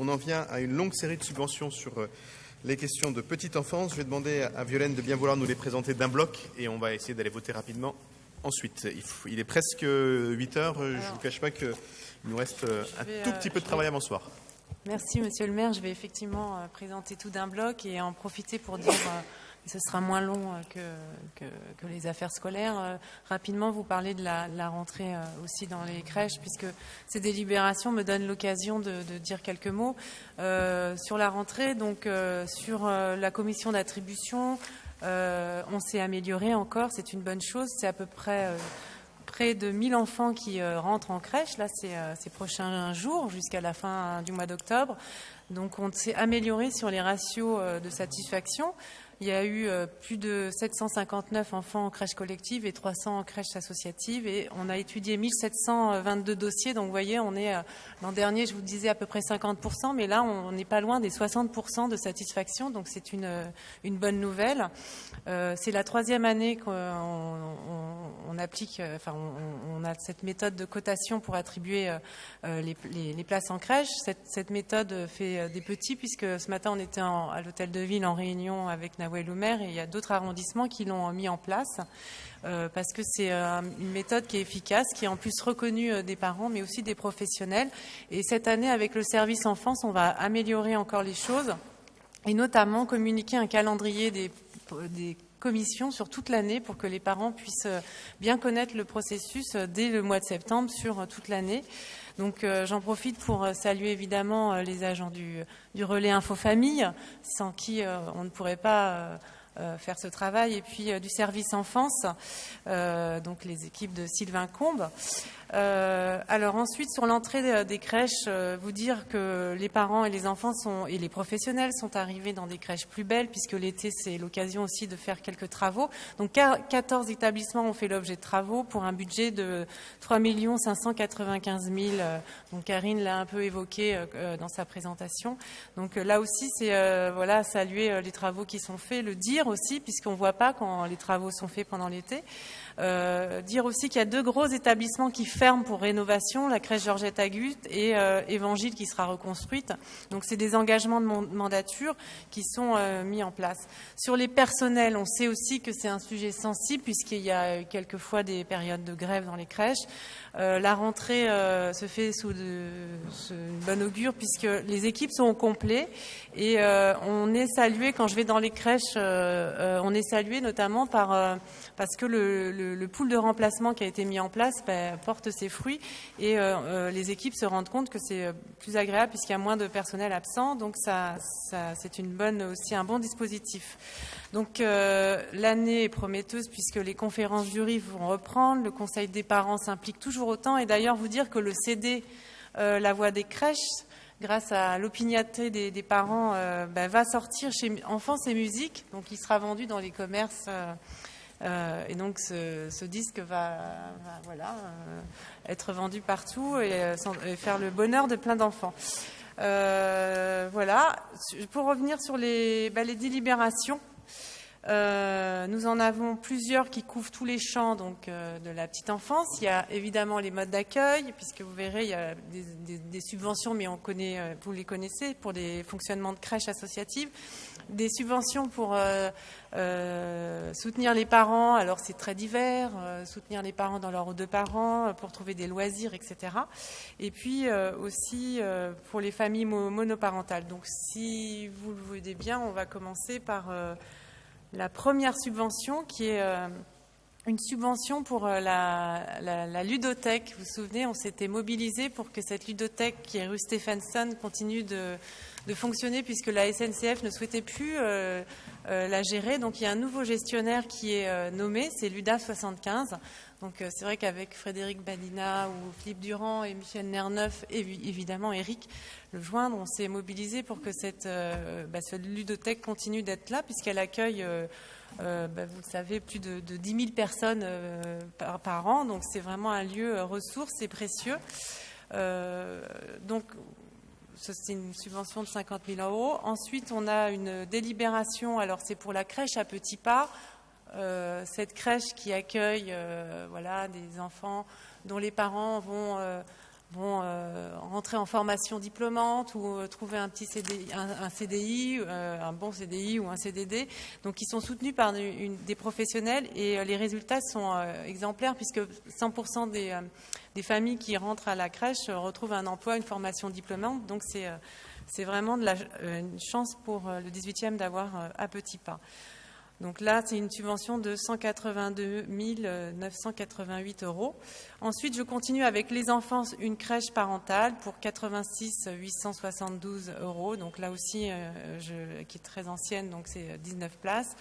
on en vient à une longue série de subventions sur les questions de petite enfance. Je vais demander à Violaine de bien vouloir nous les présenter d'un bloc et on va essayer d'aller voter rapidement ensuite. Il est presque 8 heures. Je ne vous cache pas qu'il nous reste un tout petit peu de travail avant ce soir. Merci, Monsieur le maire. Je vais effectivement présenter tout d'un bloc et en profiter pour dire que ce sera moins long que les affaires scolaires. Rapidement, vous parlez de la rentrée aussi dans les crèches, puisque ces délibérations me donnent l'occasion de dire quelques mots. Sur la rentrée, donc sur la commission d'attribution, on s'est amélioré encore, c'est une bonne chose. C'est à peu près de 1000 enfants qui rentrent en crèche, là, ces prochains jours, jusqu'à la fin du mois d'octobre. Donc, on s'est amélioré sur les ratios de satisfaction. Il y a eu plus de 759 enfants en crèche collective et 300 en crèche associative. Et on a étudié 1722 dossiers. Donc, vous voyez, on est l'an dernier, je vous disais, à peu près 50%. Mais là, on n'est pas loin des 60% de satisfaction. Donc, c'est une bonne nouvelle. C'est la 3e année qu'on applique, on a cette méthode de cotation pour attribuer les places en crèche. Cette méthode fait des petits, puisque ce matin, on était à l'hôtel de ville en réunion avec Nawel Oumer, et il y a d'autres arrondissements qui l'ont mis en place parce que c'est une méthode qui est efficace, qui est en plus reconnue des parents mais aussi des professionnels. Et cette année, avec le service enfance, on va améliorer encore les choses et notamment communiquer un calendrier des commissions sur toute l'année pour que les parents puissent bien connaître le processus dès le mois de septembre sur toute l'année. Donc j'en profite pour saluer évidemment les agents du relais Info Famille, sans qui on ne pourrait pas faire ce travail, et puis du service enfance, donc les équipes de Sylvain Combes. Alors ensuite, sur l'entrée des crèches, vous dire que les parents et les enfants et les professionnels sont arrivés dans des crèches plus belles, puisque l'été, c'est l'occasion aussi de faire quelques travaux. Donc 14 établissements ont fait l'objet de travaux pour un budget de 3 595 000. Donc Karine l'a un peu évoqué dans sa présentation. Donc là aussi, c'est saluer les travaux qui sont faits, le dire aussi, puisqu'on ne voit pas quand les travaux sont faits pendant l'été. Dire aussi qu'il y a 2 gros établissements qui ferment pour rénovation, la crèche Georgette Agut et Évangile qui sera reconstruite. Donc c'est des engagements de mandature qui sont mis en place. Sur les personnels, on sait aussi que c'est un sujet sensible puisqu'il y a quelquefois des périodes de grève dans les crèches. La rentrée se fait sous une bonne augure puisque les équipes sont au complet et on est salué quand je vais dans les crèches, on est salué notamment parce que le pool de remplacement qui a été mis en place porte ses fruits et les équipes se rendent compte que c'est plus agréable puisqu'il y a moins de personnel absent, donc c'est aussi un bon dispositif. Donc l'année est prometteuse puisque les conférences jury vont reprendre, le conseil des parents s'implique toujours autant et d'ailleurs vous dire que le CD La Voix des crèches, grâce à l'opiniâtreté des parents, va sortir chez Enfance et Musique, donc il sera vendu dans les commerces et donc ce disque va être vendu partout et faire le bonheur de plein d'enfants. Voilà. Pour revenir sur les délibérations, nous en avons plusieurs qui couvrent tous les champs donc, de la petite enfance. Il y a évidemment les modes d'accueil, puisque vous verrez, il y a des subventions, mais vous les connaissez, pour des fonctionnements de crèches associatives. Des subventions pour soutenir les parents, alors c'est très divers, soutenir les parents dans leur rôle de parents, pour trouver des loisirs, etc. Et puis aussi pour les familles monoparentales. Donc si vous le voulez bien, on va commencer par la première subvention qui est une subvention pour la ludothèque. Vous vous souvenez, on s'était mobilisé pour que cette ludothèque qui est rue Stephenson continue de fonctionner puisque la SNCF ne souhaitait plus la gérer. Donc il y a un nouveau gestionnaire qui est nommé, c'est l'UDA 75. Donc c'est vrai qu'avec Frédéric Badina ou Philippe Durand et Michel Nerneuf et évidemment Eric Le Joindre, on s'est mobilisé pour que cette ludothèque continue d'être là puisqu'elle accueille vous le savez, plus de 10 000 personnes par an. Donc c'est vraiment un lieu ressource et précieux. Donc c'est une subvention de 50 000 €. Ensuite, on a une délibération. Alors, c'est pour la crèche à petits pas. Cette crèche qui accueille des enfants dont les parents vont vont rentrer en formation diplômante ou trouver un petit CDI, un CDI, un bon CDI ou un CDD. Donc, ils sont soutenus par des professionnels et les résultats sont exemplaires puisque 100% des familles qui rentrent à la crèche retrouvent un emploi, une formation diplômante. Donc, c'est vraiment une chance pour le 18e d'avoir à petits pas. Donc là, c'est une subvention de 182 988 €. Ensuite, je continue avec les enfants, une crèche parentale pour 86 872 €. Donc là aussi, qui est très ancienne, donc c'est 19 places.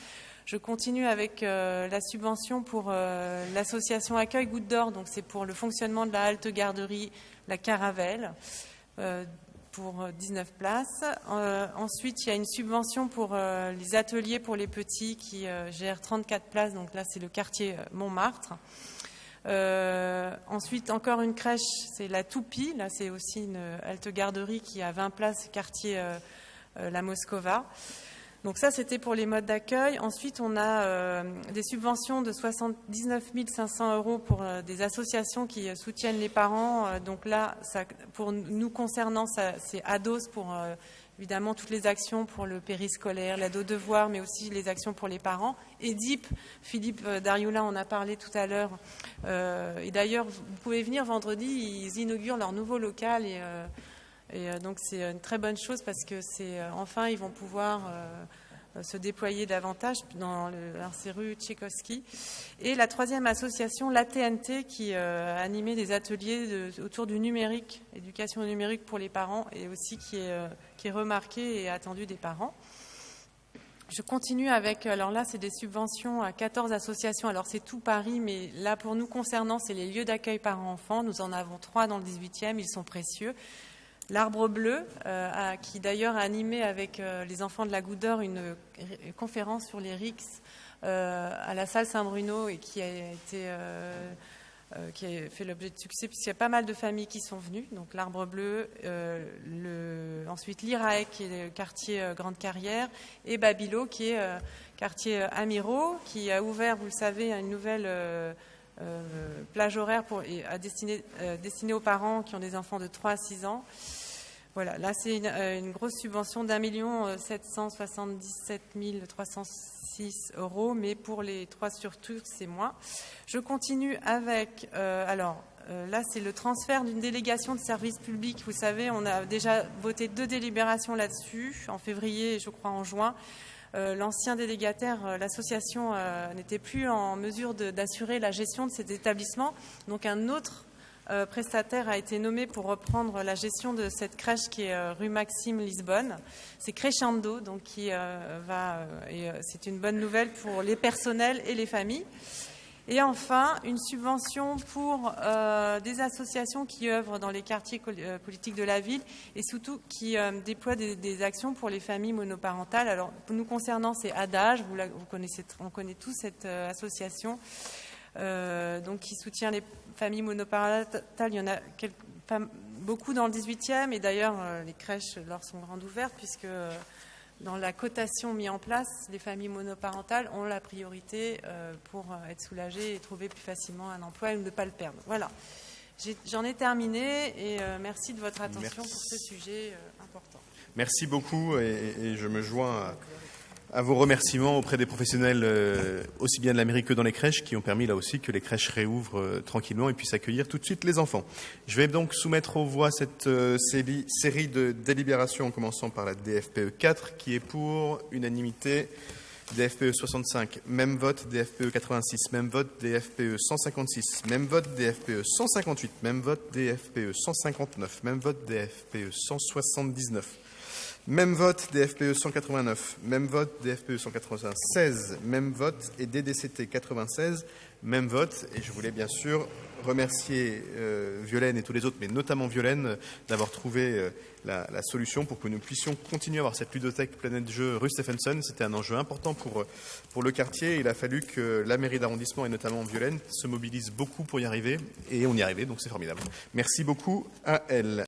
Je continue avec la subvention pour l'association Accueil Goutte d'Or. Donc c'est pour le fonctionnement de la halte garderie La Caravelle. Pour 19 places. Ensuite, il y a une subvention pour les ateliers pour les petits qui gèrent 34 places. Donc là, c'est le quartier Montmartre. Ensuite, encore une crèche, c'est la Toupie. Là, c'est aussi une halte garderie qui a 20 places, quartier La Moscova. Donc ça, c'était pour les modes d'accueil. Ensuite, on a des subventions de 79 500 € pour des associations qui soutiennent les parents. Donc là, pour nous concernant, c'est ADOS pour évidemment toutes les actions pour le périscolaire, l'ado devoir, mais aussi les actions pour les parents. EDIP, Philippe Darioula en a parlé tout à l'heure. Et d'ailleurs, vous pouvez venir vendredi, ils inaugurent leur nouveau local et donc c'est une très bonne chose parce que enfin ils vont pouvoir se déployer davantage dans ces rue Tchaïkovski. Et la troisième association, l'ATNT, qui a animé des ateliers autour du numérique, éducation numérique pour les parents, et aussi qui est remarquée et attendue des parents. Je continue avec, alors là, c'est des subventions à 14 associations. Alors c'est tout Paris, mais là, pour nous concernant, c'est les lieux d'accueil parents-enfants. Nous en avons 3 dans le 18e, ils sont précieux. L'Arbre Bleu, qui d'ailleurs a animé avec les enfants de la Goutte d'Or une conférence sur les RICS à la salle Saint-Bruno et qui a fait l'objet de succès puisqu'il y a pas mal de familles qui sont venues. Donc l'Arbre Bleu, ensuite l'IRAE qui est le quartier Grande Carrière et Babilo qui est quartier Amiraux qui a ouvert, vous le savez, une nouvelle plage horaire destinée aux parents qui ont des enfants de 3 à 6 ans. Voilà, là c'est une grosse subvention d'1 777 306 €, mais pour les 3 sur tous, c'est moins. Je continue avec, là c'est le transfert d'une délégation de service public. Vous savez, on a déjà voté 2 délibérations là-dessus, en février et je crois en juin. L'ancien délégataire, l'association n'était plus en mesure d'assurer la gestion de cet établissement. Donc un autre prestataire a été nommé pour reprendre la gestion de cette crèche qui est rue Maxime, Lisbonne. C'est Crescendo, donc c'est une bonne nouvelle pour les personnels et les familles. Et enfin, une subvention pour des associations qui œuvrent dans les quartiers politiques de la ville et surtout qui déploient des actions pour les familles monoparentales. Alors, nous concernant, c'est Adage, on connaît tous cette association, donc qui soutient les familles monoparentales. Il y en a beaucoup dans le 18e et d'ailleurs, les crèches leur sont grandes ouvertes puisque dans la cotation mise en place, les familles monoparentales ont la priorité pour être soulagées et trouver plus facilement un emploi et ne pas le perdre. Voilà, j'en ai terminé et merci de votre attention pour ce sujet important. Merci beaucoup et je me joins à vos remerciements auprès des professionnels aussi bien de la mairie que dans les crèches qui ont permis là aussi que les crèches réouvrent tranquillement et puissent accueillir tout de suite les enfants. Je vais donc soumettre aux voix cette série de délibérations en commençant par la DFPE 4 qui est pour unanimité. DFPE 65, même vote. DFPE 86, même vote. DFPE 156, même vote. DFPE 158, même vote. DFPE 159, même vote. DFPE 179. Même vote, DFPE 189, même vote, DFPE 196, même vote, et DDCT 96, même vote. Et je voulais bien sûr remercier Violaine et tous les autres, mais notamment Violaine, d'avoir trouvé la solution pour que nous puissions continuer à avoir cette ludothèque Planète Jeux rue Stephenson. C'était un enjeu important pour le quartier. Il a fallu que la mairie d'arrondissement et notamment Violaine se mobilise beaucoup pour y arriver. Et on y est arrivé, donc c'est formidable. Merci beaucoup à elle.